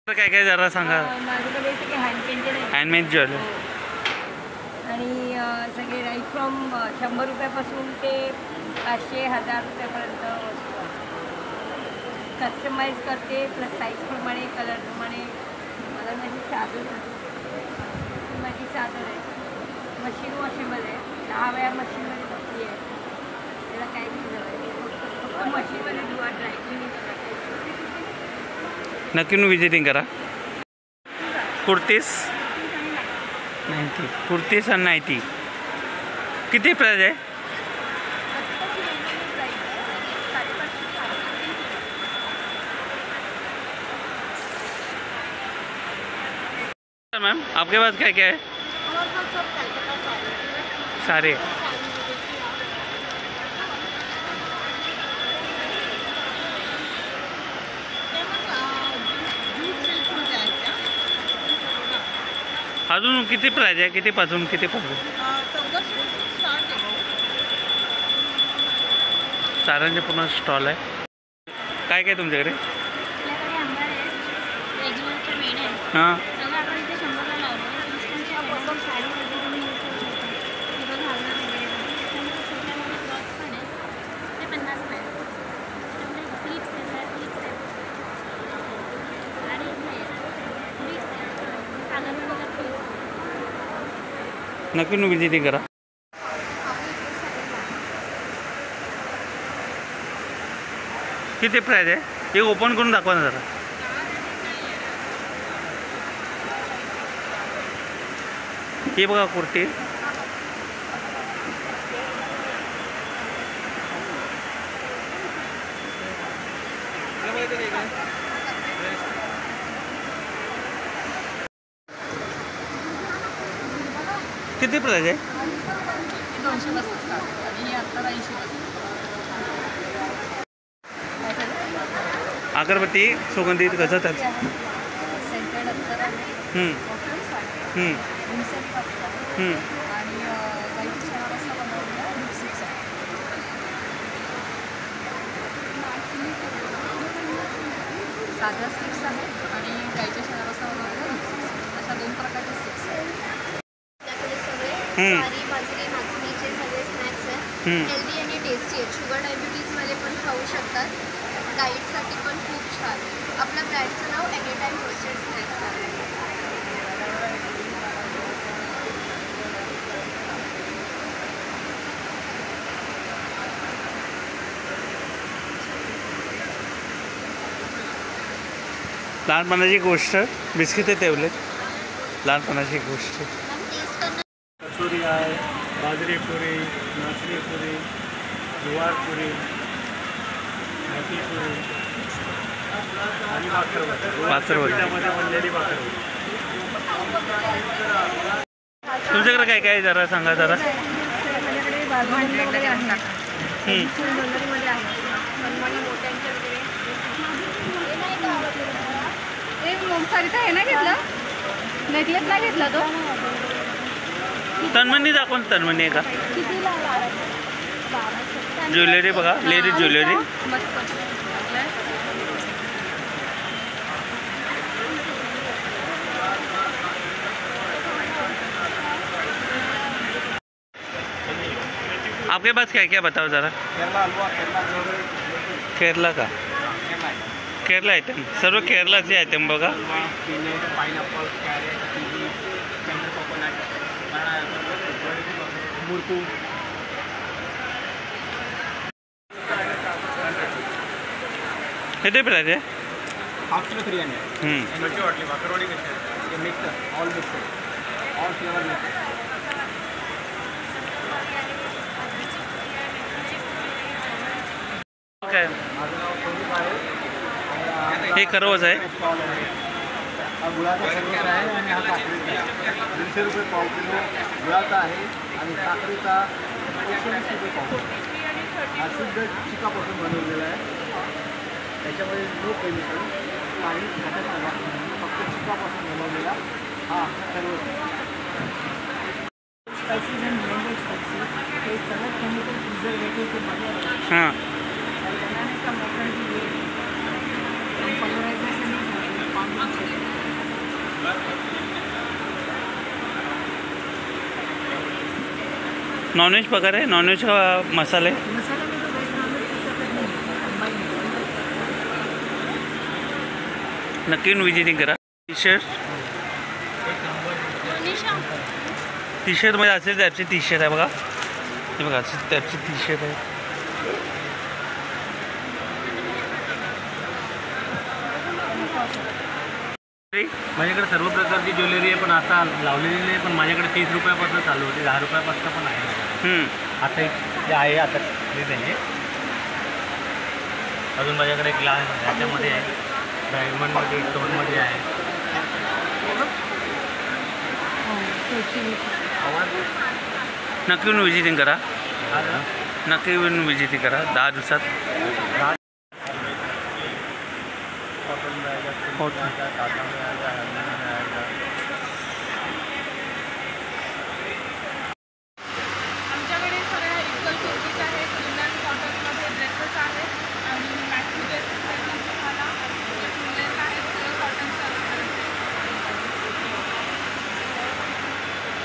काय काय जरा सांगा. माझ्याकडे सगळे हँड पेंटेड आहे, हँडमेड ज्वेलरी आणि सगळे राईट फ्रॉम 100 रुपयापासून ते 500-1000 रुपयापर्यंत वस्तू कस्टमाइज करते, प्लस साईजप्रमाणे, कलरप्रमाणे. मला माझी चादर आहे, मशीन वॉशेबल आहे, 10 वेळा मशीनमध्ये बसली आहे. त्याला काही नाही झालं, फक्त मशीनमध्ये धुवा, ड्रायक्लिनिंग करा. नक्की विजिटिंग करा. कुर्तीस 90, कुर्तीस आणि 90 किती प्राइस आहे? मैम आपके पास क्या क्या है? सारे अजून किती प्राइस आहे? कितीपासून कितीपासून? सारांचे पूर्ण स्टॉल आहे. काय काय तुमच्याकडे? हां नक्की विजिटिंग करा. किती प्राइस आहे? हे ओपन करून दाखवा ना जरा. हे बघा कुर्ती. किती प्राइस आहे? 200 आणि आता 80. अगरबत्ती सुगंधित कसं त्याचं? सेंटेड अत्तर आहे, आणि गाईच्या शेणापासून बनवलेला लिपस्टिक्स आहे. साध्या स्टिक्स आहेत आणि गाईच्या शेणापासून बनवलेल्या लिपस्टिक्स, अशा 2 प्रकारच्या स्टिक्स आहेत. ज्वारी, बाजरी, नाचणीचे सगळे स्नॅक्स आहेत. हेल्दी आणि टेस्टी आहेत. शुगर डायबिटीजवाले पण खाऊ शकतात. डाईटसाठी पण खूप छान. आपल्या ब्रँडचं नाव एनी टाईम रोस्टेड स्नॅक्स आहे. लहानपणाची गोष्ट. बिस्किटे ठेवले. लहानपणाची गोष्ट. कचोरी आहे, बाजरी पुरी, नाचणी पुरी, ज्वार पुरी, मेथी पुरी आणि भाकरवडी. त्यामध्ये बनलेली भाकरवडी. तुमच्याकडे काय काय जरा सांगा जरा. माझ्याकडे भांडी वगैरे असतात, ज्वेलरीमध्ये आहे, मनमानी मोठ्यांच्या वगैरे. सारिता हे नाही घेतलं, नेकलेस नाही घेतला तो. तन्मणी दाखवून. तन्मणी आहे का? ज्वेलरी बघा, लेडीज ज्वेलरी. आपके पास क्या क्या बताओ ज़रा. केरला का? केरला आयटम, सर्व केरलाचे आयटम बघा. Pineapple, carrot, kiwi, coconut, murukku. किती प्राइस आहे? Half kilo 300. भाकरवडी कशी आहे? Mix, all mix, all flavour mix. काय माझं नाव संदीप आहे. हे करवच आहे. हा गुळाचा सर्वच आहे आणि हा साखरेचा आहे. 200 रुपये पाव किलो गुळाचा आहे आणि साखरेचा 120 रुपये पाव किलो. हा शुद्ध चिकापासून बनवलेला आहे. त्याच्यामध्ये नो केमिकल, काही घटक नाही, फक्त चिकापासून बनवलेला हा सर्वच आहे. स्पायसीज आणि नॉन स्पायसी हे सगळं केमिकल प्रिझर्वेटिव्ह बनवलं. हां बनाने का मटन भी है, कलराइजेशन नॉनव्हेज पगार आहे, नॉनव्हेज का मसाले. मसाला में तो वेज नॉनव्हेज सगळं नाही कंबाईन. नक्की विजिटिंग करा. टी शर्टमध्ये असेल टाईपचे टी शर्ट आहे बघा. हे बघा असे टाईपचे टी शर्ट आहे. माझ्याकडे सर्व प्रकारची ज्वेलरी आहे, पण आता लावलेली नाही. पण माझ्याकडे 30 रुपयापासून चालू होते, 10 रुपयापासून पण आहे. आता एक जे आहे आता ते आहे. अजून माझ्याकडे ग्लास ह्याच्यामध्ये आहे, डायमंडमध्ये, स्टोनमध्ये आहे. नक्की विजिटिंग करा. नक्की विजिटिंग करा 10 दिवसात. आमच्याकडे सगळ्या इक्वल कुर्तीज आहेत, लिनन कॉटनमध्ये ड्रेसेस आहेत आणि मॅक्सी ड्रेसेस आहेत तुम्हाला. शिवलेस आहेत, सगळं कॉटनचं.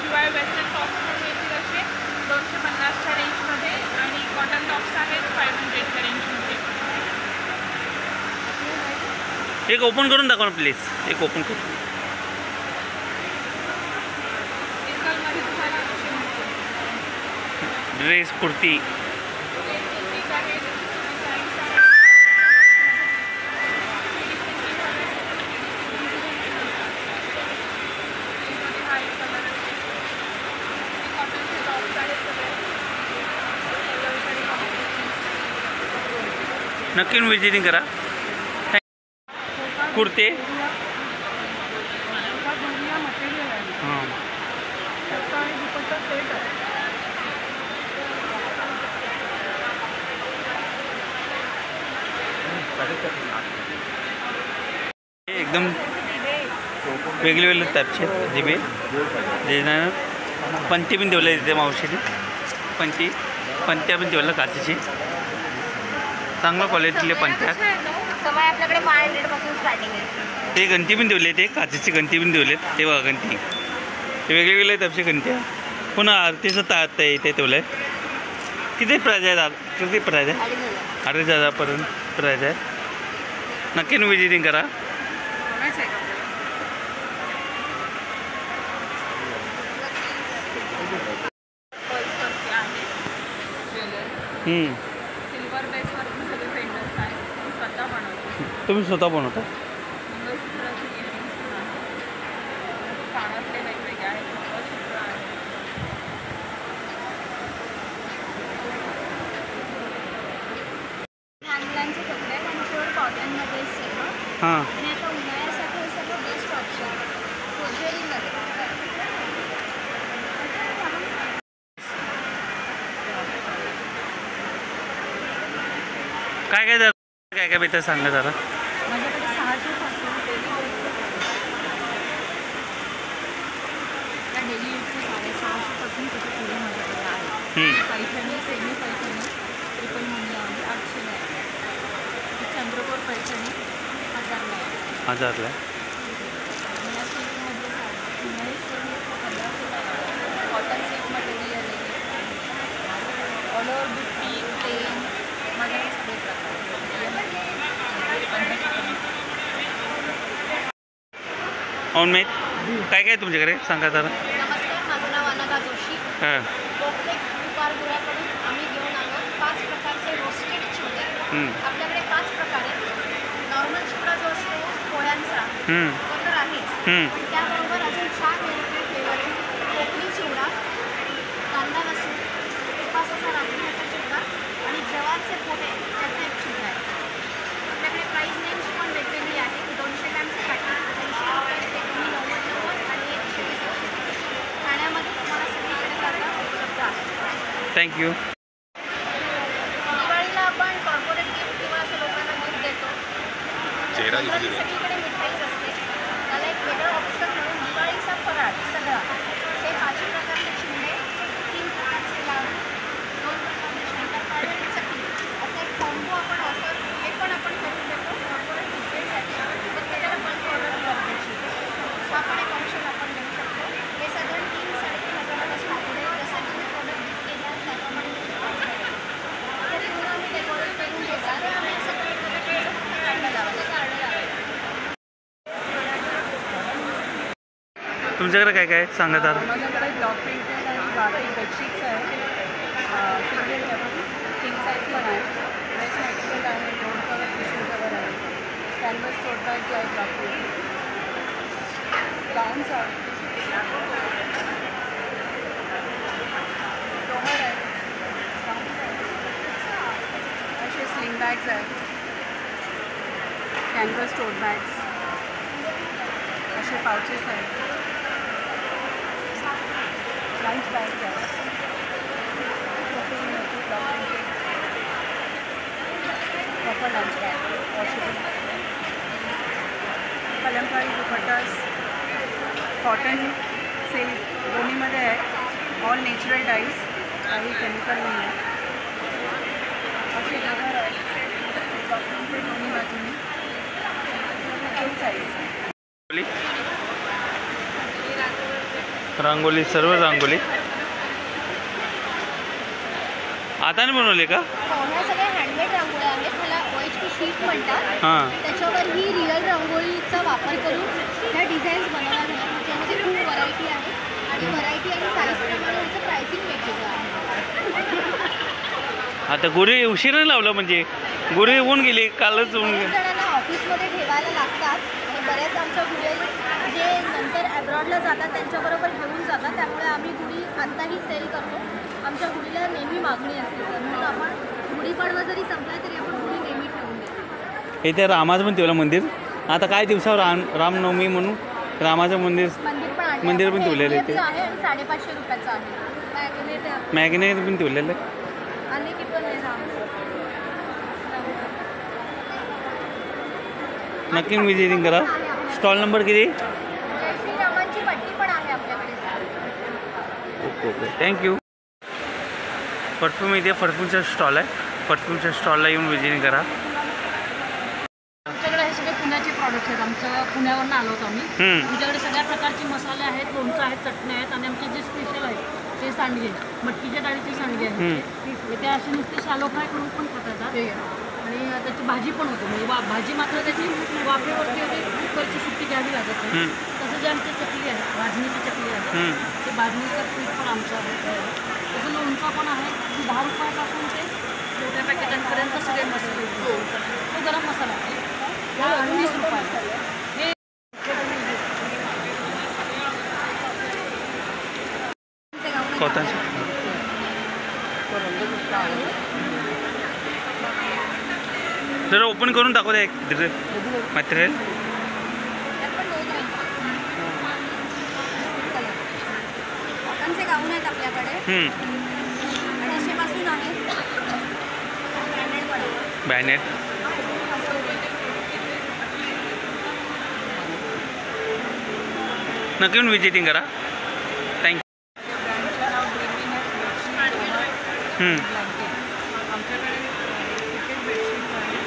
शिवाय वेस्टर्न टॉप्स पण येतील असे 250च्या रेंजमध्ये आणि कॉटन टॉप्स आहेत 500च्या रेंजमध्ये. एक ओपन करून दाखवा ना प्लीज. एक ओपन करून. सिंगलमध्ये तुम्हाला ड्रेस कुर्ती. कुर्तीज आहेत, डिझाईन्स आहेत. हा एक कलर आहे. कॉटनचे टॉप्स आहेत सगळे. नक्की विजिटिंग करा. कुर्ते. हां एकदम वेगळे वेगळे टाईपचे दिवे. डिझायनर पंती पण ठेवले तिथे मावशीने. पंत्या पण ठेवल्या काचेची. चांगल्या क्वालिटीतले पंत्या. समय आपल्याकडे 500 पासून स्टार्टिंग आहे. ते घंटी पण ठेवले, ते काचेची घंटी पण ठेवलेत. ते बघा घंटी. ते वेगळे वेगळे टाईपचे घंट्या. पुन्हा आरतीचं ताट आहे ते ठेवलं आहे. किती प्राईज आहे? किती प्राईज आहे? 2,500पर्यंत प्राईज आहे. नक्की विजिटिंग करा. सिल्वर बेसवर पण सगळे पेंडल्स आहेत. मी स्वतः बनवते. तुम्ही स्वतः बनवता? मंगळसूत्राचे इयरिंग्स पण आहेत. कानातले वेगवेगळे आहेत. मंगळसूत्र आहे. लहान मुलांचे कपडे आहेत आणि प्युअर कॉटनमध्ये सर्व. हां आणि आता उन्हाळ्यासाठी हे सगळं बेस्ट ऑप्शन ज्वेलरीमध्ये. काय काय भेटतं सांगा जरा. माझ्याकडे 600 पासून डेली यूजचे 650 पासून त्याच्या पुढे माझ्याकडे आहे. पैठणी, सेमी पैठणी, ट्रिपल मुंडी आहे 800ला आहे. चंद्रकोर पैठणी 1000ला आहे. 1000ला. या सिल्कमध्ये उन्हाळी सिल्क 1500ला आहे. कॉटन सिल्क मटेरियल आहे. ऑल ओव्हर बुट्टी, प्लेन माझ्याकडे सगळे प्रकार. ऑनमेड काय काय तुमच्याकडे सांगा जरा. नमस्कार, माझं नाव अनघा जोशी. हां कोकणे दुपारगृहाकडून आम्ही घेऊन आलो 5 प्रकारचे रोस्टेड चिवडे. आपल्याकडे 5 प्रकार आहेत. नॉर्मल चिवडा जो असतो पोळ्यांचा तो तर आहेच, पण त्याबरोबर अजून 4 वेगवेगळे फ्लेवर आहेत. कोकणी चिवडा, कांदा लसूण, उपासाचा राजगिराचा चिवडा आणि जवारचे पोहे त्याचा एक चिवडा आहे. आपल्याकडे प्राईस रेंज पण वेगवेगळी आहे. 200 ग्रॅमचं पॅकेट 80 रुपये, 90 आणि 120 रुपये. ठाण्यामध्ये तुम्हाला सगळीकडे जागा उपलब्ध आहे. थँक्यू. दिवाळीला आपण कॉर्पोरेट गिफ्ट किंवा असं लोकांना गिफ्ट देतो. सगळीकडे मिठाईच असते. त्याला एक वेगळं ऑप्शन म्हणून दिवाळीचा फराळ सगळा हे 5 प्रकारचे चिवडे, 3 प्रकारचे लाडू, 2 प्रकारचे शंकरपाळे आणि चकली असं एक कॉम्बो आपण ऑफर हे पण आपण करून देतो कॉर्पोरेट गिफ्टसाठी. पण त्याला बल्क ऑर्डर करायची. सो आपण एक ऑप्शन आपण देऊ शकतो. हे साधारण 3-3.5 हजारापासून पुढे जसं तुम्ही प्रोडक्ट गिफ्ट केल्या तुमच्याकडे काय काय सांगा जरा. माझ्याकडे ब्लॉक प्रिंटेड आणि बाटिक बेडशीट्स आहे, सिंगल टेबल किंग साईज पण आहे, ड्रेस मटेरियल आहे, रोड कवर टिश्यू कवर आहे, कॅनव्हस टोट बॅग्स आहे, ब्लॉक प्रिंटेड गाऊन्स आहे, टोमर आहे, असे स्लिंग बॅग्स आहेत, कॅनव्हस टोट बॅग्स, असे पाउचेस आहेत, लंच बॅग्स आहेत, proper lunch bag, washable, kalamkari dupattas, cotton silk दोन्हीमध्ये आहे, ऑल नॅचरल डाईज, काही केमिकल नाही आहे, असे कवर आहे दोन्ही बाजूने, फुल साईज. रांगोली, सर्व रांगोली हाताने बनवले का? ह्या सगळ्या हँडमेड रांगोळ्या आहेत, ह्याला OHP शीट म्हणतात. हां. त्याच्यावर ही रिअल रांगोळीचा वापर करून ह्या डिझाईन्स बनवल्या जातात. त्याच्यामध्ये खूप व्हरायटी आहे आणि व्हरायटी आणि साईजप्रमाणे ह्याचं प्राइसिंग वेगवेगळं आहे. आता गुढी उशिरा लावलं म्हणजे गुढी होऊन गेली, कालच होऊन बऱ्याच गेली. जणांना ऑफिसमध्ये ठेवायला लागतात आणि बऱ्याच आमच्या गुढी जे नंतर ॲब्रॉडला जातात त्यांच्याबरोबर घेऊन जातात, त्यामुळे आम्ही गुढी आत्ताही सेल करतो. आमच्या गुढीला नेहमी मागणी असते सर, म्हणून आपण गुढीपाडवा जरी संपला तरी आपण गुढी नेहमी ठेवून देतो. इथे रामाचं पण ठेवलं मंदिर. आता काय दिवसावर रामनवमी म्हणून रामाचं मंदिर मंदिर पण ठेवलेलं आहे ते. आहे आणि 550 रुपयाचं आहे. मॅग्नेट मॅग्नेट पण ठेवलेलं आहे. आणि किती पण आहे राम. नक्की विजिटिंग करा. स्टॉल नंबर किती? जय श्रीरामांची पट्टी पण आहे आपल्याकडे. Okay okay, thank you. परफ्यूम इथे परफ्यूमचा स्टॉल आहे. परफ्यूमच्या स्टॉलला येऊन विजिटिंग करा. आमच्याकडे हे सगळे पुण्याचे प्रॉडक्ट आहेत. आमच्या पुण्यावरून आलो होतो आम्ही. आमच्याकडे सगळ्या प्रकारचे मसाले आहेत, लोणचं आहेत, चटण्या आहेत आणि आमचे जे स्पेशल आहेत ते सांडगे, मटकीच्या डाळीचे सांडगे आहेत. ते असे नुसते शालो फ्राय करून पण खातात आणि त्याची भाजी पण होते. म्हणजे भाजी मात्र त्याची वाफेवरती होते, कुकरची सुट्टी घ्यावी लागत नाही. तसं जे आमची चकली आहे, भाजणीची चकली आहे, ते भाजणीचं पीठ पण आमचं आहे. तसं लोणचं पण आहे. 10 रुपयापासून ते छोट्या पॅकेटांपर्यंत सगळे मसाले. तो गरम मसाला आहे, 20 रुपयाला. हे कॉटनचं जरा ओपन करून दाखवता एक मटेरियल. कॉटनचे गाऊन आहेत आपल्याकडे, 250 पासून आहेत. ब्रँडेड पण आहे. बॅनेट. नक्की येऊन विजिटिंग करा. थँक्यू. आमच्याकडे क्रिकेट बेडशीट आहे,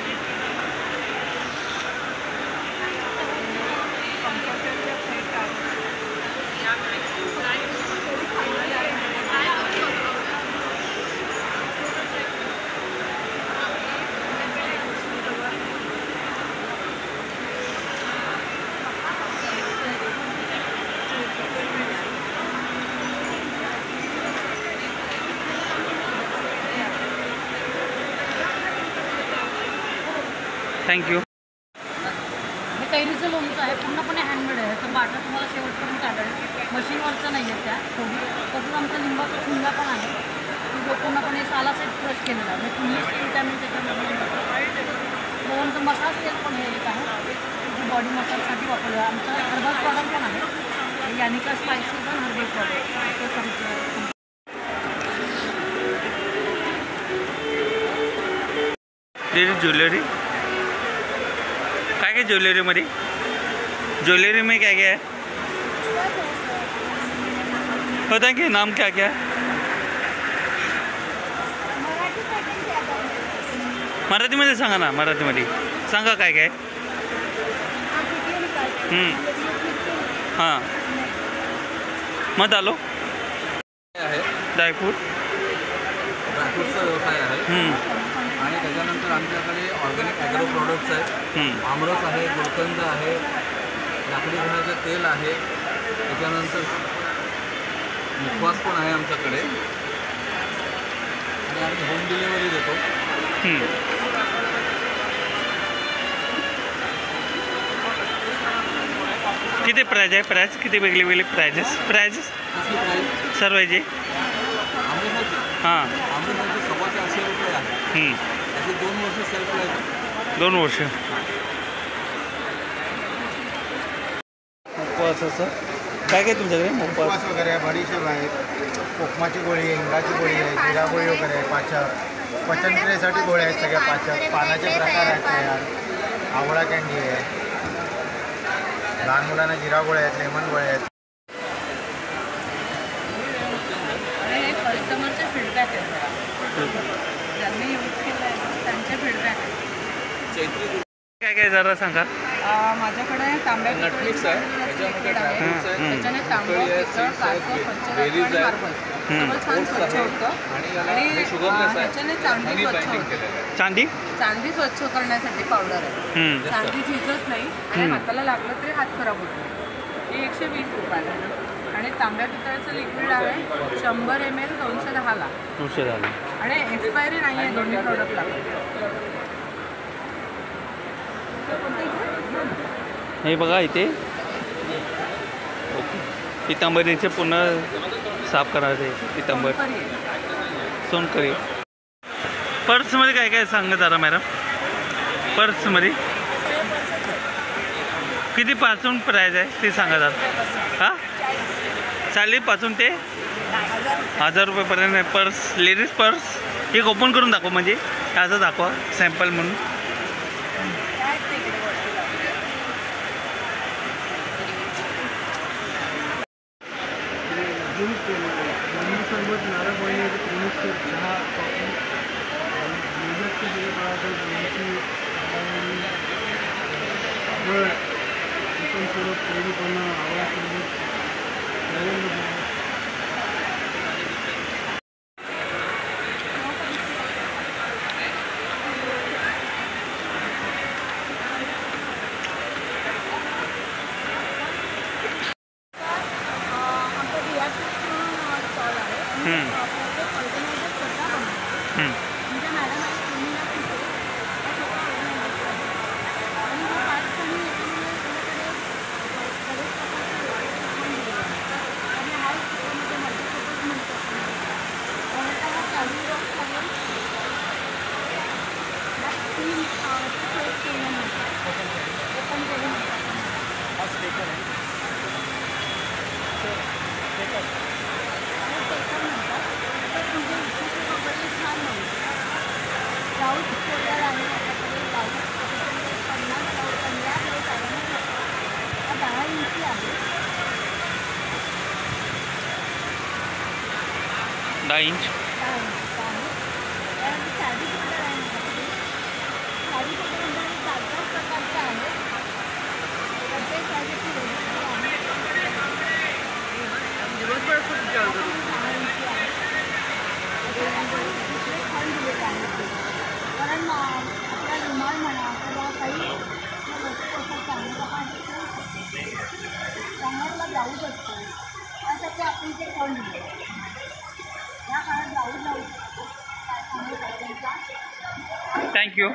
कम्फर्टेबल सेट आहे. थँक्यू. हे कैरीचं लोणचं आहे, पूर्णपणे हँडमेड आहे. तर बाटा तुम्हाला शेवटपर्यंत आढळेल, मशीनवरचं नाही आहे त्या थोडी. तसंच आमचा लिंबाचा ठुंगा पण आहे, जो पूर्णपणे सालासहित क्रश केलेला आहे. म्हणजे ठुंगीचे विटॅमिन त्याच्यामध्ये. त्यानंतर मसाज तेल पण हे एक आहे, जे बॉडी मसाजसाठी वापरलं आहे. आमचं हर्बल प्रॉडक्ट पण आहे, यानिका स्पायसी पण हर्बल प्रॉडक्ट असंच आमचं. ज्वेलरी काय काय ज्वेलरीमध्ये? ज्वेलरी में क्या क्या है? पता है कि नाम क्या क्या है? मराठीमध्ये सांगा ना. मराठीमध्ये सांगा काय काय. हां मत आलो. ड्रायफ्रूट ड्रायफ्रूटचा व्यवसाय आहे आणि त्याच्यानंतर आमच्याकडे ऑर्गॅनिक ॲग्रो प्रोडक्ट्स आहेत. आमरस आहे, गुलकंद आहे, लाकडी घराचं तेल आहे, त्याच्यानंतर मुखवास पण आहे आमच्याकडे आणि आम्ही होम डिलिव्हरी देतो. किती प्राईज आहे? प्राईज किती वेगळे वेगळे प्रायजेस सर्व याचे? हां. आम्ही 450 रुपये आहे. त्याचे 2 वर्ष सेल्फ लाईफ आहे. 2 वर्ष. उपवासाचं काय काय तुमच्याकडे? उपवास वगैरे आहे, बडीशेप आहे, कोकमाची गोळी आहे, हिंगाची गोळी आहे, जिरा गोळी वगैरे आहे, पाचक, पचनक्रियेसाठी गोळ्या आहेत सगळ्या, पाचक, पानाचे प्रकार आहेत तयार, आवळा कॅन्डी आहे, लहान मुलांना जिरा गोळ्या आहेत, लेमन गोळ्या आहेत. हे कस्टमरचे फीडबॅक आहे, ज्यांनी यूज केलं आहे त्यांचे फीडबॅक आहे. काय काय जरा सांगा. माझ्याकडे तांब्या नटमिक्स आहे, त्याच्यामध्ये ड्रायफ्रुट्स आहे, त्याच्याने तांबं, पितळ, काजू, पंचरत्न आणि मार्बल सगळं छान स्वच्छ होतं. आणि हे शुगरलेस आहे. ह्याच्याने चांदी हनी स्वच्छ बाइंडिंग होते. केलेलं आहे. चांदी चांदी स्वच्छ करण्यासाठी पावडर आहे. चांदी झिजत नाही आणि हाताला लागलं तरी हात खराब होतो. हे 120 रुपयाला. आणि तांब्या पितळाचं लिक्विड आहे 100 ml 210ला. 200 झाले. आणि एक्सपायरी नाही आहे दोन्ही प्रोडक्टला. हे बघा इथे. ओके. पितांबरीचे पुन्हा साफ करायचे. पितांबर, सोनकरी. पर्समध्ये काय काय सांगा जरा मॅडम. पर्समध्ये कितीपासून प्राईज आहे ते सांगा जरा. हां, 40पासून ते 1000 रुपयेपर्यंत आहे पर्स. लेडीज पर्स एक ओपन करून दाखव, म्हणजे असं दाखवा सॅम्पल म्हणून. लिंबू सरबत, नारळ पाणी, प्रेमिक्स, चहा, कॉफी, मेजरचे सगळे पदार्थ, लोणची, फळ, चिकन सरबत, कैरी पण, आवळा सरबत, ड्रॅगन फ्रूट. दहा इंच. दिवसभर खूप जळतो. कारण आपला रुमाल म्हणा किंवा काही वस्तू असतात चांगला ब्लाऊज असतो त्यासाठी आपण ते करून दिलं. या काळात ब्लाऊज लावू शकतो. थँक्यू.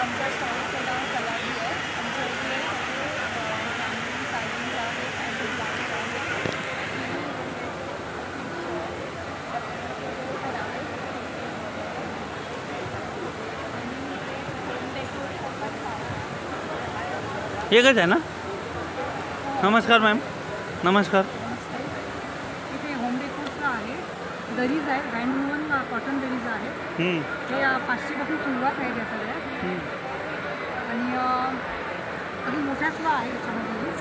आमच्या स्टॉलचं नाव कलाबी आहे. आमच्या इकडे सगळे सायन्स आहे आणि ब्लाऊज आहे. एकच आहे ना? नमस्कार मॅम. नमस्कार. इथे होम डेकोरचं आहे. दरीज आहे, हँड वुवन कॉटन दरीज आहे. हे 500पासून सुरुवात आहे या सगळ्या. आणि अगदी मोठ्या सुद्धा आहे याच्यामध्ये.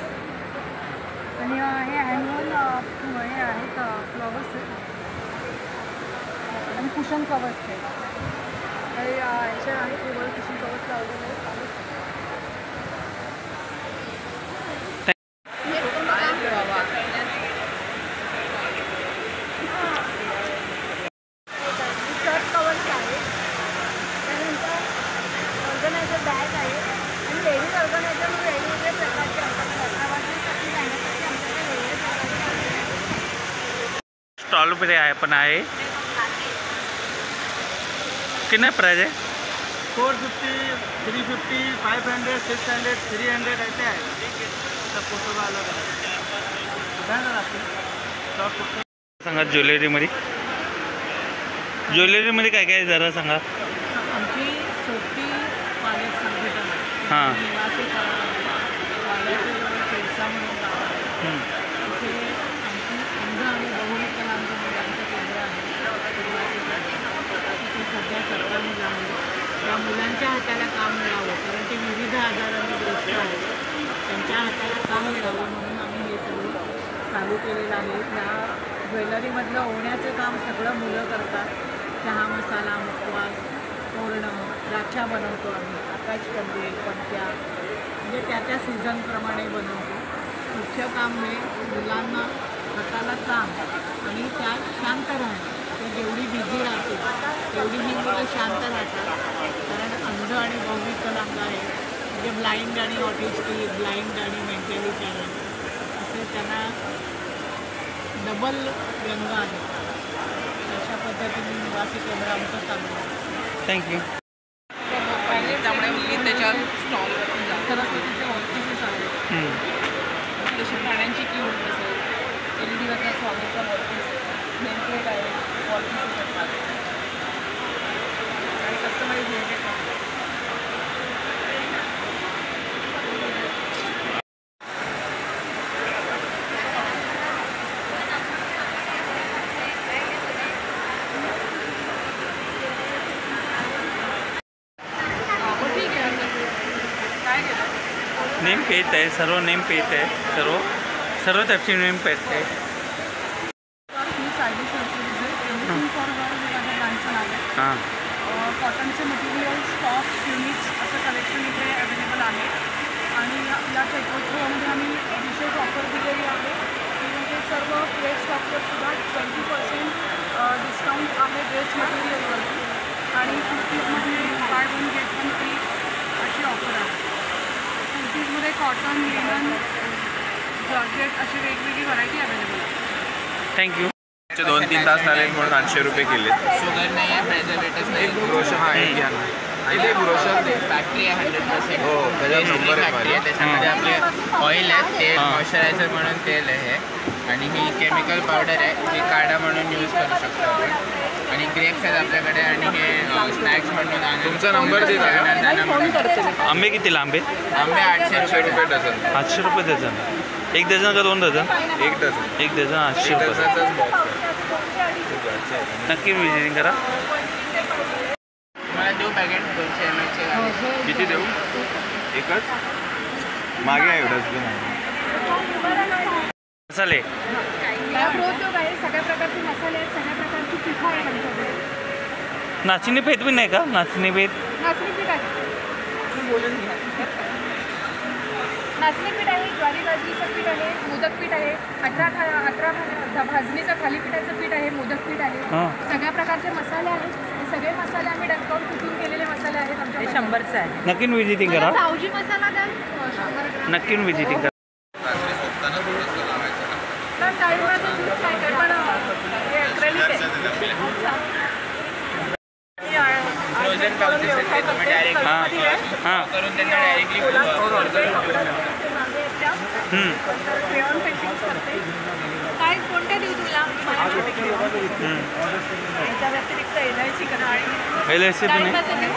आणि हे हँडवूवन हे आहेत फ्लॉवर्स आहेत आणि कुशन कवर्स आहेत. तर याच्या आहे टेबल कुशन कवर्स लावलेले आहेत. शर्ट कवर्स आहे, त्यानंतर ऑर्गनायझर बॅग आहे आणि लेडीज ऑर्गनायझर शॉल पे पण आहे. कितना प्राइस है? 450, 350, 500, 600, 300 ऐसे आएगा. सब फोटो का अलग है. सांगा ज्वेलरीमध्ये. ज्वेलरीमध्ये काय काय आहे जरा सांगा. आमची सोपी पाण्यात संघटना हां. निवासी वाड्याच्या जवळ पेरसा म्हणून गाव आहे. तिथे आमची अंध आणि बहुविकलांग मुलांचं केंद्र आहे. तिथे सध्या सरकारने लावलं त्या मुलांच्या हाताला काम मिळावं, कारण ते विविध आजारांनी ग्रस्त आहेत. त्यांच्या हाताला काम मिळावं म्हणून आम्ही हे सगळं चालू केलेलं आहे. त्या ज्वेलरीमधलं ओढण्याचं काम सगळं मुलं करतात. चहा मसाला, मुखवास, तोरणं, राख्या बनवतो आम्ही, आकाशकंदील, पणत्या, म्हणजे त्या सीझनप्रमाणे बनवतो. मुख्य काम हे मुलांना हाताला काम आणि त्या शांत राहणं. ते जेवढी बिझी राहते तेवढी ही मुलं शांत राहतात, कारण अंध आणि बहुविकलांग आहे. म्हणजे ब्लाइंड आणि ऑटिस्टिक, ब्लाइंड आणि मेंटली चॅलेंज असे त्यांना डबल व्यंग आहे. अशा पद्धतीने निवासी केंद्र आमचं चालू आहे. थँक्यू. त्यामुळे मी त्याच्यावर स्टॉल सरस्वतीचे ऑफिसेस आहेत. जशी प्राण्यांची किंमत असेल, LED वरचा स्वामीचा ऑफिस, नेमप्लेट आहे, ऑफिसेस असतात आणि कस्टमाइज रिलेटेड नेम पेज आहे, सर्व नेम पेज आहे, सर्व टाईपची नेम पेज आहे. ही सायली सर्व्हिसेस फॉर वर हे माझ्या ब्रँडचं नाव आहे. हां. कॉटनचे मटेरियल्स, टॉप्स, युनिट्स असं कलेक्शन इथे अवेलेबल आहे. आणि या टेकोत्सवामध्ये आम्ही विशेष ऑफर दिलेली आहे की म्हणजे सर्व फ्रेश स्टॉकवर सुद्धा 20% डिस्काउंट आहे ड्रेस मटेरियलवरती. आणि कुर्तीजमध्ये buy one get one free अशी ऑफर आहे. कुर्तीजमध्ये कॉटन, लिनन, जॉर्जेट अशी वेगवेगळी व्हरायटी अवेलेबल आहे. थँक्यू. 2-3 तास झाले म्हणून 800 रुपये केलेत. शुगर नाही आहे, प्रेझर्वेटिव्ह नाही. ब्रोशर हा एक घ्या ना. इथे ब्रोशर फॅक्टरी आहे 100%. हो, त्याच्यात नंबर आहे फॅक्टरी आहे. त्याच्यामध्ये आपले ऑइल आहे, तेल, मॉइश्चरायझर म्हणून तेल आहे. आणि ही केमिकल पावडर आहे, ही काढा म्हणून यूज करू शकतो आपण. आणि ग्रेप्स आहेत आपल्याकडे. आणि हे स्नॅक्स म्हणून तुमचा नंबर दे जरा. आंबे कितीला आंबे? आंबे 800 रुपये डझन. 800 रुपये डझन. 1 डझन का 2 डझन? 1 डझन. 1 डझन 800 रुपये. डझनचाच बॉक्स आहे. नक्की विजिटिंग करा. मला देऊ पॅकेट 200 ml चे. किती देऊ? एकच मागे आहे डस्टबिन आहे. मसाले गृहोद्योग आहे, सगळ्या प्रकारचे मसाले आहेत, सगळ्या प्रकारची पिठं आहे आमच्याकडे. नाचणी पेठ पण नाही का? नाचणी पेठ नाचणी पीठ आहे, नाचणी पीठ आहे, ज्वारी बाजरीचं पीठ आहे, मोदक पीठ आहे, 18 भाजणीचं थालीपीठाचं पीठ आहे, मोदक पीठ आहे. हां. सगळ्या प्रकारचे मसाले आहेत. हे सगळे मसाले आम्ही डंकावून कुठून केलेले मसाले आहेत आमच्याकडे. 100चं आहे. नक्की विजिटिंग मला करा. सावजी मसाला द्या 100 ग्राम. नक्की विजिटिंग करा. मॅम डाळिंबाचं ज्यूस काय काय पण हे acrylic आहे. फ्रोझन पाऊचेस आहेत, ते तुम्ही डायरेक्ट हां हां. करून त्यांना डायरेक्टली क्रेयॉन पेंटिंग करते. काय कोणते देऊ तुला? याच्या व्यतिरिक्त LIC करा आणि LIC पण आहे. डाळिंबाचं देऊ.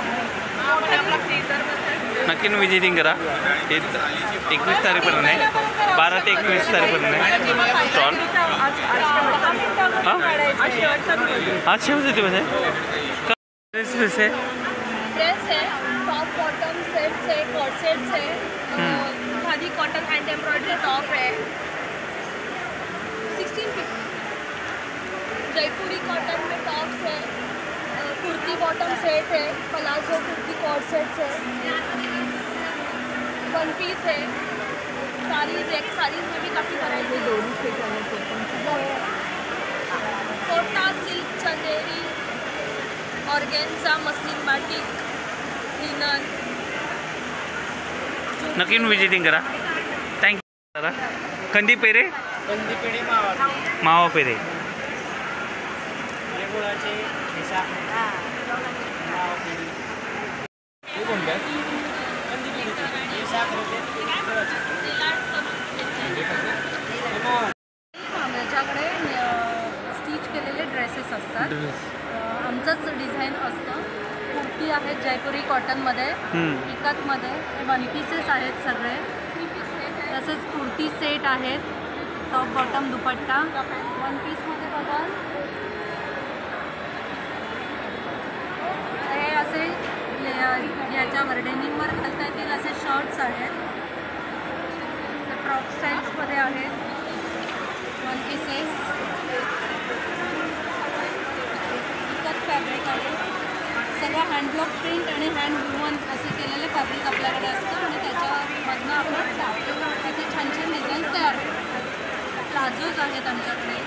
आपण आपला फ्रीजरमध्ये नक्की विजिटिंग करा. 21 तारीखपर्यंत आहे, 12 ते 21 तारीखपर्यंत आहे स्टॉल. आज शेवटचा दिवस आहे. ड्रेस आहे. ड्रेस है, टॉप बॉटम सेट्स है, कॉट सेट्स है, khadi cotton hand embroidery top है 1650. जयपुरी कॉटन में टॉप्स है, कुर्ती बॉटम सेट है, पलाजो कुर्ती कॉट सेट्स है, वन पीस है, साड़ीज़ में भी काफ़ी वैरायटी कोटा सिल्क चंदेरी ऑर्गेन्झा मस्लिन बाटिक लिनन. नक्की विजिटिंग करा. थँक्यू. खंदी पेरे मावा पेरे. माझ्याकडे स्टिच केलेले ड्रेसेस असतात. आमचंच डिझाईन असतं. कुर्ती आहेत जयपुरी कॉटनमध्ये, इकतमध्ये, वन पीसेस आहेत सगळे. तसेच कुर्ती सेट आहेत, टॉप बॉटम दुपट्टा. वन पीसमध्ये बघा हे असे याच्यावर डेनिमवर घालता येतील असे शर्ट्स आहेत. फ्रॉक स्टाईल्समध्ये आहेत वन पीसेस. इकत फॅब्रिक आहे. सगळं हँडब्लॉक प्रिंट आणि हँड वुवन असे केलेले फॅब्रिक आपल्याकडे असतं आणि त्याच्यामधनं आपण असे छान छान डिझाईन्स तयार करतो. प्लाझोज आहेत आमच्याकडे.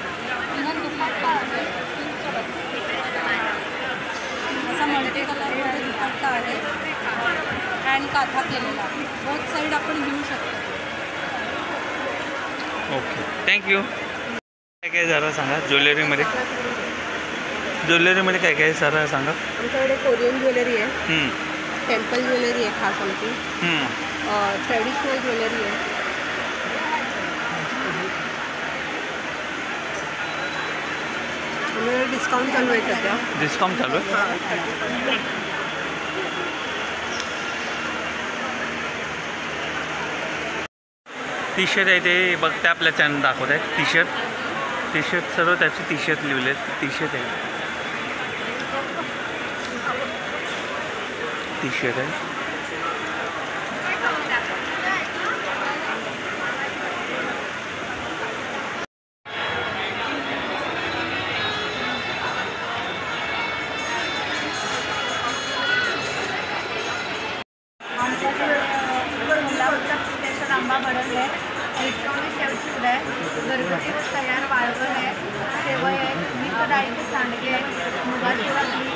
इनर दुपट्टा आहे असा मल्टी कलरमध्ये दुपट्टा आहे. हँड काथा केलेला आहे. बोथ साईड आपण घेऊ शकतो. Okay thank you. काय काय जरा सांगा ज्वेलरीमध्ये काय काय जरा सांगा. आमच्याकडे कोरियन ज्वेलरी आहे, टेम्पल ज्वेलरी आहे खास आमची, ट्रॅडिशनल ज्वेलरी आहे. आम्हाला डिस्काउंट चालू आहे सध्या. डिस्काउंट चालू आहे. टी शर्ट आहे ते बघते आपल्या चॅनल दाखवत आहे. टी शर्ट सर्व त्याचे टी शर्ट लिहिले आहेत. टी शर्ट आहे स्पेशल आंबा भडंग आहे, इलेक्ट्रॉनिक शेवचिंग आहे, घरगुती तयार वाळवण आहे, शेवय आहे, मिक्स डाळीचे सांडगे आहे, मुगाची भाकरी,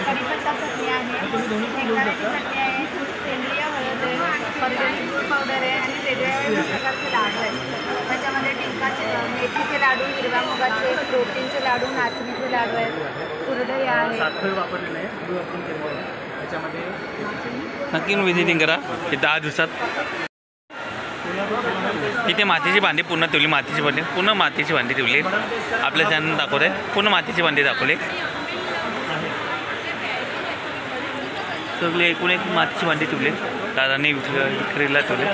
कढीपत्ता चटणी आहे, शेंगदाण्याची चटणी आहे, सेंद्रिय हळद आहे, ऑर्गॅनिक पावडर आहे आणि वेगवेगळ्या प्रकारचे लाडू आहेत. त्याच्यामध्ये टिंकाचे मेथीचे लाडू, हिरव्या मुगाचे, प्रोटीनचे लाडू, नाचणीचे लाडू आहेत, कुरडई आहे. नक्की व्हिजिटिंग करा. हे 10 दिवसात इथे मातीची भांडी पूर्ण ठेवली. पूर्ण मातीची भांडी ठेवली. आपल्या चॅनल दाखवत आहे. पूर्ण मातीची भांडी दाखवली. सगळे एकूण एक मातीची भांडी ठेवली. दादांनी विक्रीला ठेवले.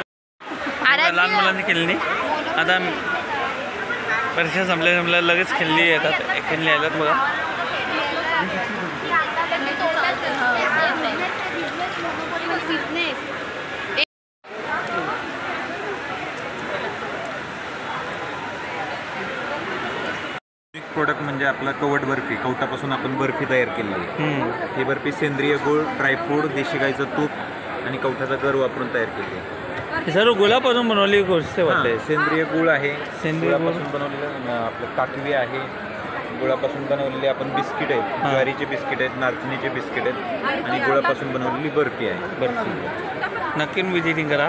लहान मुलांनी खेळली नाही. आता परीक्षा संपल्या लगेच खेळली येतात बघा. प्रोडक्ट म्हणजे आपला कवट बर्फी. कवटापासून आपण बर्फी तयार केलेली आहे. ही बर्फी सेंद्रिय गूळ, ड्रायफ्रूट, देशी गाईचं तूप आणि कवठाचा गर वापरून तयार केली आहे. सर्व गुळापासून बनवली गोष्ट वाटते. सेंद्रिय गूळ आहे, गुळापासून बनवलेलं आपलं काकवी आहे, गुळापासून बनवलेले आपण बिस्किट आहेत, ज्वारीचे बिस्किट आहेत, नाचणीचे बिस्किट आहेत आणि गुळापासून बनवलेली बर्फी आहे. नक्की विजिटिंग करा.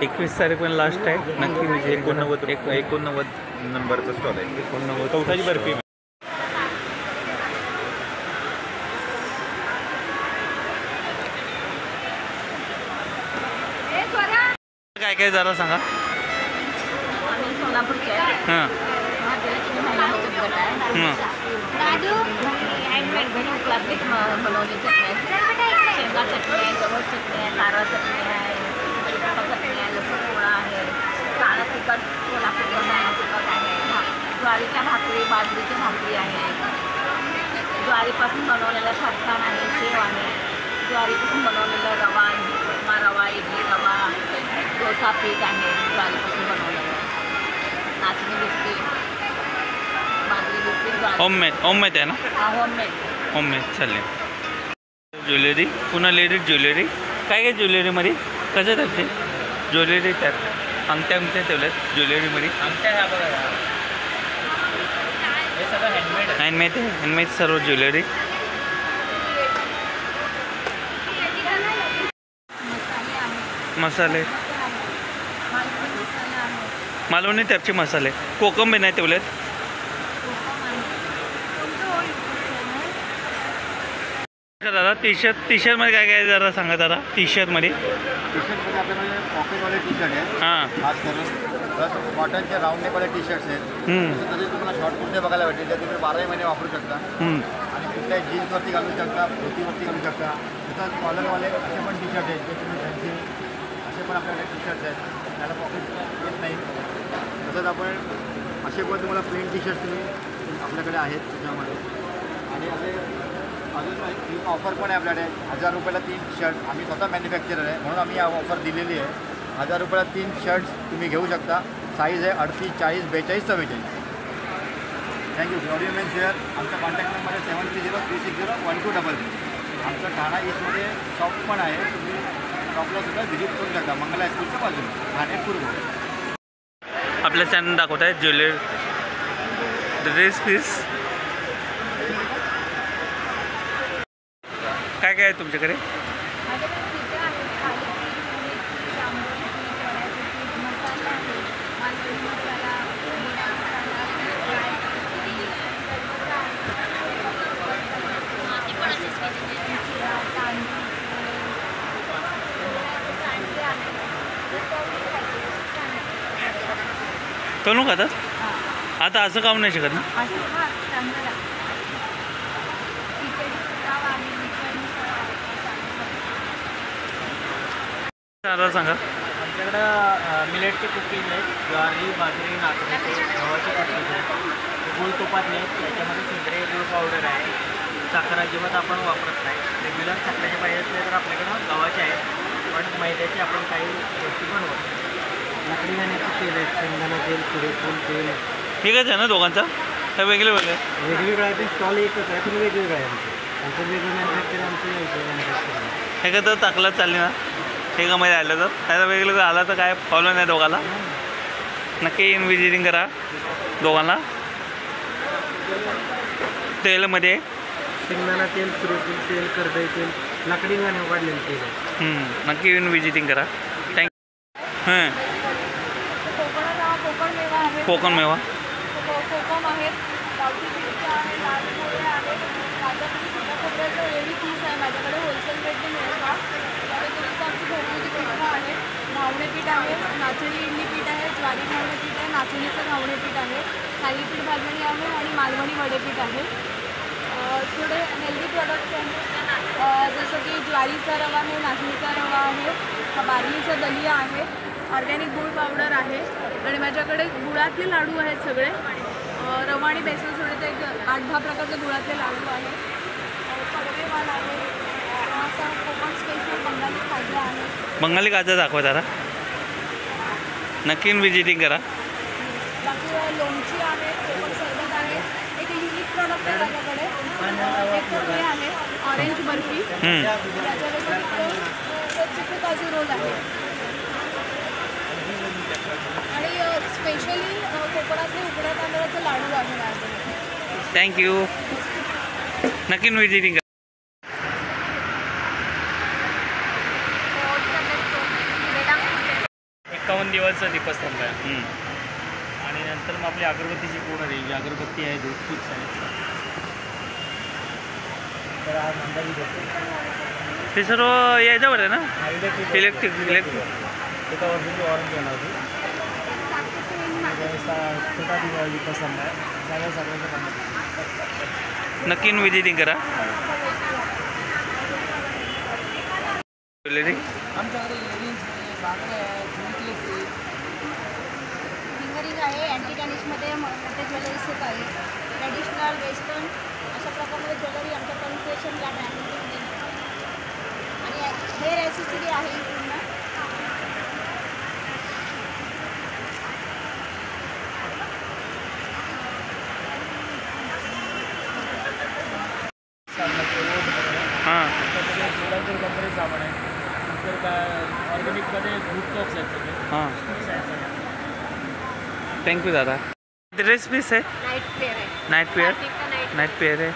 21 तारीखपर्यंत लास्ट आहे. नक्की विजिट. 89 नंबरचा स्टॉल आहे. 89 कवठाची बर्फी. काय काय जरा सांगा. आम्ही सोलापूरचे आहे. लाडू हँडमेड घरी प्लास्टिक बनवली चटणी, शेंगा चटणी आहे, गवत चटणी आहे, नारळ चटणी आहे, कढीपत्ता चटणी आहे, लसूण पोळा आहे, काळा तिखट कोल्हापूरचं तिखट आहे, ज्वारीच्या भाकरी, बाजरीची भाकरी आहे, ज्वारीपासून बनवलेलं फरसाण आहे, शेव आहे, ज्वारीपासून बनवलेलं रवा, उपमा रवा, इडली रवा, डोसा पीठ आहे, ज्वारीपासून बनवलेलं नाचणी बिस्किट, बाजरी बिस्किट, होममेड आहे ना. होममेड चालेल. ज्वेलरी पुन्हा लेडीज ज्वेलरी. काय काय ज्वेलरीमध्ये कसं टाईपचे ज्वेलरी त्यात अंगठ्या ठेवल्यात ज्वेलरीमध्ये. हँडमेड सर्व ज्वेलरी. मसाले मालवणी टाईपचे मसाले. कोकम बी नाही ठेवलेत. दादा टी शर्टमध्ये काय काय जरा सांगा दादा. टी शर्टमध्ये आपल्याकडे पॉकेटवाले टी शर्ट आहेत हां खास करून, प्लस कॉटनचे राऊंड नेकवाले टी शर्ट्स आहेत. तसेच तुम्हाला शॉर्ट कुर्ते बघायला भेटेल, ते तुम्ही 12 महिने वापरू शकता आणि कुठल्याही जीन्सवरती घालू शकता, धोतीवरती घालू शकता. तसंच कॉलरवाले असे पण टी शर्ट आहेत जे तुम्ही फॅन्सी असे पण आपल्याकडे टी शर्ट्स आहेत, त्याला पॉकेट येत नाही. तसंच आपण असे पण तुम्हाला प्लेन टी शर्ट तुम्ही आपल्याकडे आहेत त्याच्यामध्ये. आणि असे अजून एक ऑफर पण आहे आपल्याकडे. 1000 रुपयाला 3 शर्ट. आम्ही स्वतः मॅन्युफॅक्चरर आहे म्हणून आम्ही ऑफर दिलेली आहे. 1000 रुपयाला 3 शर्ट्स तुम्ही घेऊ शकता. साईज आहे 38, 40, 42, 44. थँक्यू. Audio main share. आमचा कॉन्टॅक्ट नंबर आहे 7303601233. आमचं ठाणा ईस्टमध्ये शॉप पण आहे, तुम्ही शॉपला सुद्धा व्हिजिट करू शकता. मंगला हायस्कूलच्या बाजूला ठाणे पूर्व. आपल्या चॅनल दाखवत आहे ज्वेलरी ड्रेस पीस. काय काय आहे तुमच्याकडे? करू का आता असं काम नाही शकत ना. दादा सांगा. आमच्याकडं मिलेटचे कुकीज आहेत, ज्वारी, बाजरी, नाचणीचे, गव्हाचे कुकीज आहेत, गुळ तुपातले आहेत. त्याच्यामध्ये सेंद्रिय गुळ पावडर आहे. साखर अजिबात आपण वापरत नाही. रेग्युलर साखरेचे पाहिजे असले तर आपल्याकडं गव्हाचे आहेत, पण मैद्याचे आपण काही गोष्टी बनवतो. लाकडी घाण्याचे तेल आहेत, शेंगदाणा तेल, सूर्यफूल तेल. ठीकच आहे ना दोघांचा? काय वेगळे वेगळे वेगवेगळं आहे, ते स्टॉल एकच आहे पण वेगवेगळं आहे. आमचं वेगळं मॅन्युफॅक्चर, आमचं वेगळं मॅन्युफॅक्चर. हे का तर टाकलं चालली ना. हे का मध्ये आलं तर त्याचा वेगळं आलं तर काय प्रॉब्लेम नाही दोघाला. नक्की येऊन विजिटिंग करा दोघांना. तेलमध्ये शेंगदाणा तेल, सूर्यफूल तेल, करडई तेल, लाकडी घाण्या वाढलेलं तेल आहे. नक्की येऊन विजिटिंग करा. थँक्यू. कोकण मेवा कोकम आहेत, गावठी मिरची आहे, लाल पोळे आहेत, राजापुरी सुद्धा खोबऱ्याचं एवढी पीस आहे माझ्याकडे, होलसेल रेटने मिळेल का. त्या व्यतिरिक्त आमची घरगुती पिठं आहे, घावणे पीठ आहे, नाचणी इडली पीठ आहे, ज्वारी घावणे पीठ आहे, नाचणीचं घावणे पीठ आहे, थालीपीठ भाजणी आहे आणि मालवणी वडेपीठ आहे. थोडे हेल्दी प्रोडक्ट्स आहेत, जसं की ज्वारीचा रवा आहे, नाचणीचा रवा आहे, बार्लीचं दलिया आहे, ऑर्गॅनिक गूळ पावडर आहे आणि माझ्याकडे गुळातले लाडू आहेत सगळे. रवा आणि बेसन सोडे एक 8-10 प्रकारचे गुळातले लाडू आहेत. पडवेवाल आहे, असा कोकण स्पेशल बंगाली खाजा आहे. बंगाली खाजा दाखवा जरा. नक्की विजिटिंग करा. बाकी लोणची आहे, कोकण सरबत आहे. एक युनिक प्रॉडक्ट आहे माझ्याकडे, एक तर हे आहे ऑरेंज बर्फी. त्याच्या व्यतिरिक्त चिकू काजू रोल आहे आणि स्पेशली कोकणातले उकड्या तांदळाचे लाडू आहे माझ्याकडे. थँक्यू. नक्की विजिटिंग करा. 51 दिवसाचा दीपस्तंभ आहे आणि नंतर मग आपली अगरबत्तीची पूर्ण रेंज. अगरबत्ती आहे, धूप स्टिक्स आहे. तर आज अंदाजी देतो ते सर्व याच्यावर आहे ना. इलेक्ट्रिक एका वर्षाची वॉरंटी येणार होती. छोटा दीपस्तंभ आहे, सगळ्या सगळ्यांचं काम. नक्की विजिटिंग करा. ज्वेलरी आमच्याकडे इयरिंग्स आहे, बांगड्या आहे, नेकलेस आहे, फिंगरिंग आहे, अँटी टॅनिशमध्ये मोठे ज्वेलरी सेट आहे, ट्रॅडिशनल वेस्टर्न अशा प्रकारमध्ये ज्वेलरी आमच्या कन्सेशन या ब्रँडमध्ये आणि हेअर ॲक्सेसरी आहे पूर्ण. हां कंपनी साबण आहे. नंतर काय ऑर्गॅनिकमध्ये धूप टॉप्स आहेत सगळे. हां थँक्यू दादा. ड्रेस पीस आहे, नाईट पेअर आहे, नाईट पेअर. नाईट पेअर आहे.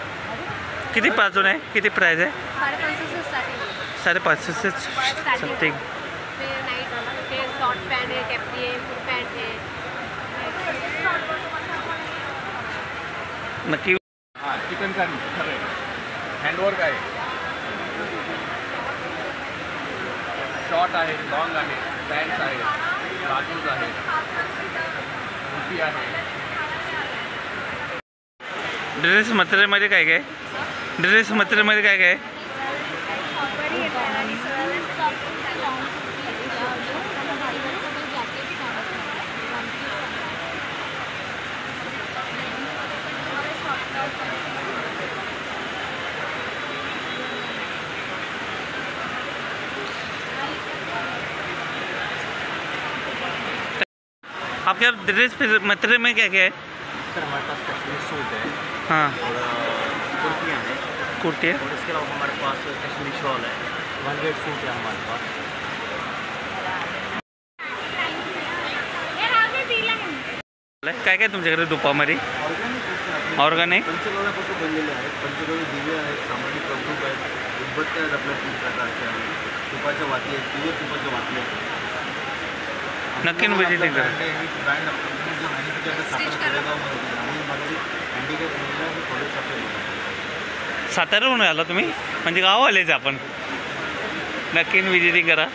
किती पासून आहे, किती प्राईज आहे? 550 स्टार्टिंग. 550 से समथिंग. ते नाईट ते शॉर्ट पॅन्ट आहे, कॅप्री आहे, फुल पॅन्ट आहे. नक्की चिकन कारी खरं हँडवर्क आहे. शॉर्ट आहे, लॉंग आहे, पॅन्ट्स आहे, प्लाझोज आहे, कुर्ती आहे. ड्रेस मटेरियलमध्ये काय काय? ड्रेस मटेरियलमध्ये काय काय? आपके ड्रेस मटेरियल में क्या क्या है? सर हमारे पास कश्मीर सूट है हाँ, और कुर्तियाँ हैं कुर्ती है. और इसके अलावा हमारे पास कश्मीरी शॉल है, 1 ग्रेड सूट है हमारे पास. काय काय तुमच्याकडे दुपामध्ये? ऑर्गॅनिक पंचगव्यापासून बनलेले आहेत. पंचगव्य दिवे आहेत, सामान्य कौतुक आहेत, उदबत्त्या आहेत आपल्या 3 प्रकारच्या, तुपाच्या वाती आहेत, प्युअर तुपाच्या वाती आहेत. नक्की विजिटिंग करा. ब्रँड आपण जे मॅन्युफॅक्चर सातारा कोरेगावमध्ये आणि मला हँडिकॅप महिला हे प्रोडक्ट आपल्याला साताऱ्याहून आला तुम्ही? म्हणजे गाव आलेच आपण. नक्की विजिटिंग करा.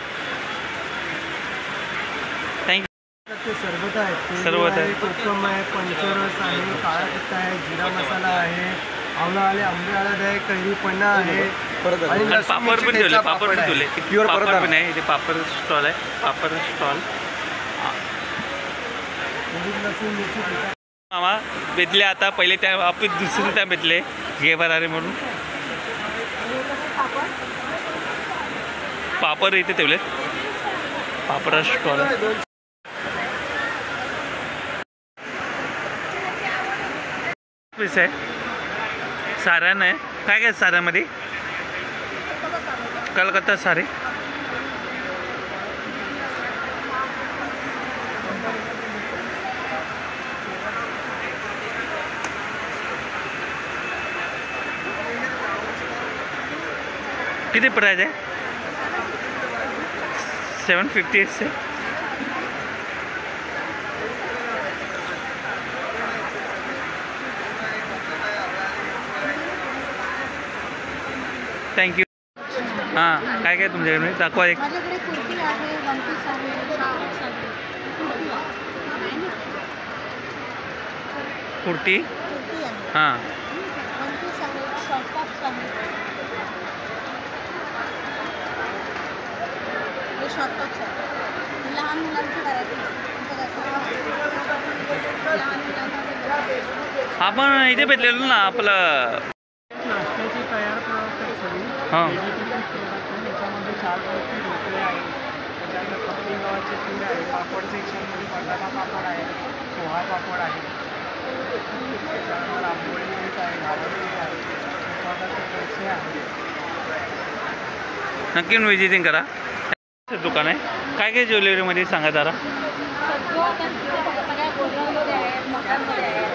थँक्यू. ते सरबत आहे, सरबत आहे. कोकम आहे, पंचरस आहे, काळा तिखट आहे, जिरा मसाला आहे, आवळा आले, आंबे हळद आहे, कैरी पन्ना आहे आणि आणि पापड पण ठेवले. पापड पण ठेवले. प्युअर पापड पण आहे. इथे पापड स्टॉल आहे. पापड स्टॉल. लसूण मिरची तिखट. मामा भेटले आता. पहिले त्या आपण दुसरी त्या भेटले घेबारारे म्हणून. पापड इथे ठेवले. पापड स्टॉल पीस आहे. साऱ्यानं आहे. काय काय साऱ्यामध्ये? कलकत्ता साडी. किती प्राइस आहे? 750 से. थँक्यू. हां, काय काय तुमच्याकडे दाखवा एक. माझ्याकडे कुर्ती आहे, वन पीस आहे, कुर्ती. कुर्ती आहे, हां, वन पीस आहे, शॉर्ट टॉप्स आहे. हे शॉर्ट टॉप्स आहे. लहान मुलांची व्हरायटी. लहान मुलांना आपण इथे भेटलेलो ना आपलं. नाश्त्याची तयार प्रोडक्ट आहे सगळी. हां, त्याच्यामध्ये 4 प्रकारचे ढोकळे आहेत, त्याच्यानंतर पत्ती गव्हाचे चूर आहे, पापड सेक्शनमध्ये बटाटा पापड आहे, पोहा पापड आहे, त्याच्यानंतर आंबोळी मिरच आहे, घावरली आहे, उपादाचे डोसे आहे. नक्की विजिटिंग करा. दुकान आहे. काय काय ज्वेलरीमध्ये सांगा जरा. सगळ्या गोल्डमध्ये आहेत, मकांमध्ये आहेत.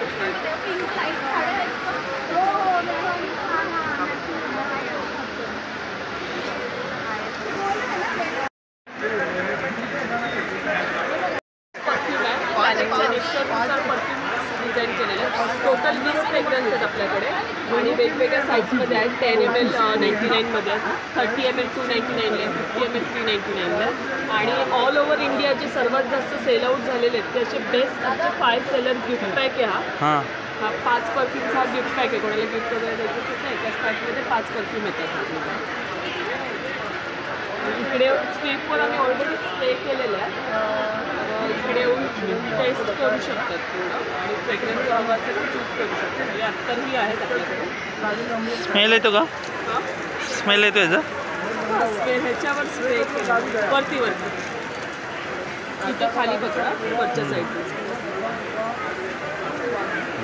डिझाईन केलेलं आहे. टोटल 20 फ्रेग्रन्स आहेत आपल्याकडे आणि वेगवेगळ्या साईजमध्ये आहेत. 10 ml 99मध्ये आहेत, 30 ml 299 आहे, 50 ml 399 आहे. आणि ऑल ओव्हर इंडिया जे सर्वात जास्त सेल आउट झालेले आहेत त्याचे बेस्ट आमचे 5 सेलर गिफ्ट पॅक आहे. हां, हा 5 परफ्यूमचा गिफ्ट पॅक आहे. कोणाला गिफ्ट वगैरे द्यायचं असेल तर एकाच पॅकमध्ये 5 परफ्यूम येतात आपल्याला. इकडे स्टेपवर आम्ही ऑलरेडी स्टे केलेलं आहे. इकडे येऊन टेस्ट करू शकतात पूर्ण आणि फ्रेग्रन्स हवा असेल तर चूज करू शकतात. म्हणजे अत्तरही आहेत आपल्याकडे. स्मेल येतो का? हां, स्मेल येतो याचा? ह्याच्यावर स्प्रे केला वरती इथं खाली पकडा वरच्या साईडला.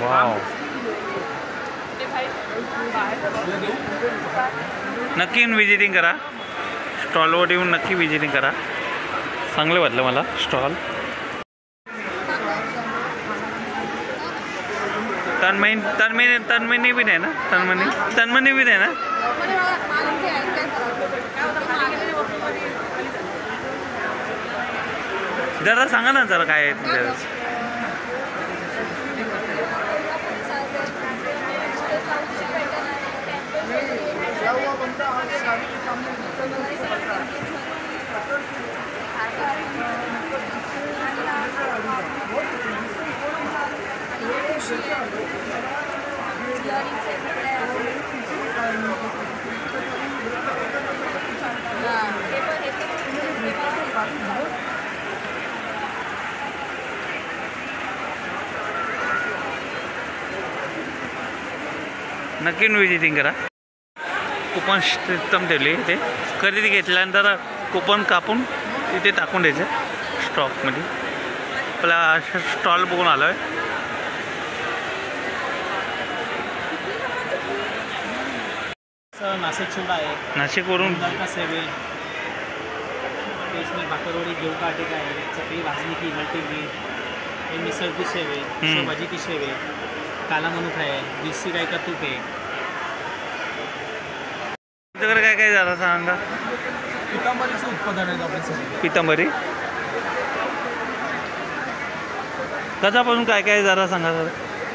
वाव. ते बाहेर नक्की विजिटिंग करा. स्टॉलवर येऊन नक्की विजिटिंग करा. चांगलं वाटलं मला स्टॉल. तन्मनी भी नाही ना? तन्मनी भी नाही ना? जरा सांगा ना जरा काय आहे तुझ्या. नक्की विजिटिंग करा. कुपन सिस्टम ठेवली इथे. खरेदी घेतल्यानंतर कुपन कापून इथे टाकून द्यायचं स्टॉकमध्ये. आपला स्टॉल बघून आलो आहे. नाशिक चिवडा आहे, नाशिकवरून का सेवे इसमें भाकरवडी घेऊ का टिका आहे, चकली भाजणी की मल्टीग्रेन, हे मिसळची शेव आहे, शेवभाजी शेव आहे, काला मनुका आहे, देशी गाय का तूप आहे. तुमच्याकडे काय काय झालं सांगा. पितांबरीचं उत्पादन आहे आपल्या सगळं. पितांबरी कशापासून काय काय जरा सांगा सर.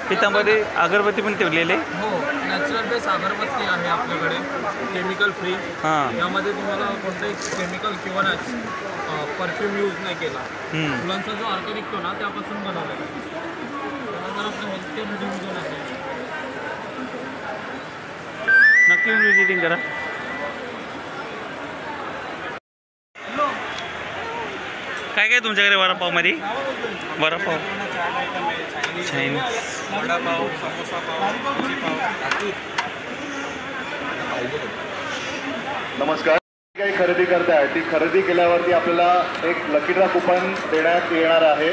पितांबरी अगरबत्ती पण ठेवलेले. हो, नॅचरल बेस अगरबत्ती आहे आपल्याकडे, केमिकल फ्री. हां. यामध्ये तुम्हाला कोणतंही केमिकल किंवा परफ्यूम यूज नाही केला. फुलांचा जो अर्क निघतो ना त्यापासून बनवलेला आहे. त्यानंतर आपलं हेल्थकेअर रिडिंग आहे. नक्की विजिटिंग करा. काय काय तुमच्याकडे वडापावमध्ये. वडापाव, चायनीज, वडापाव, समोसा पाव, भाजी पाव. नमस्कार. काही खरेदी करताय ती खरेदी केल्यावरती आपल्याला एक लकी ड्रॉ कुपन देण्यात येणार आहे.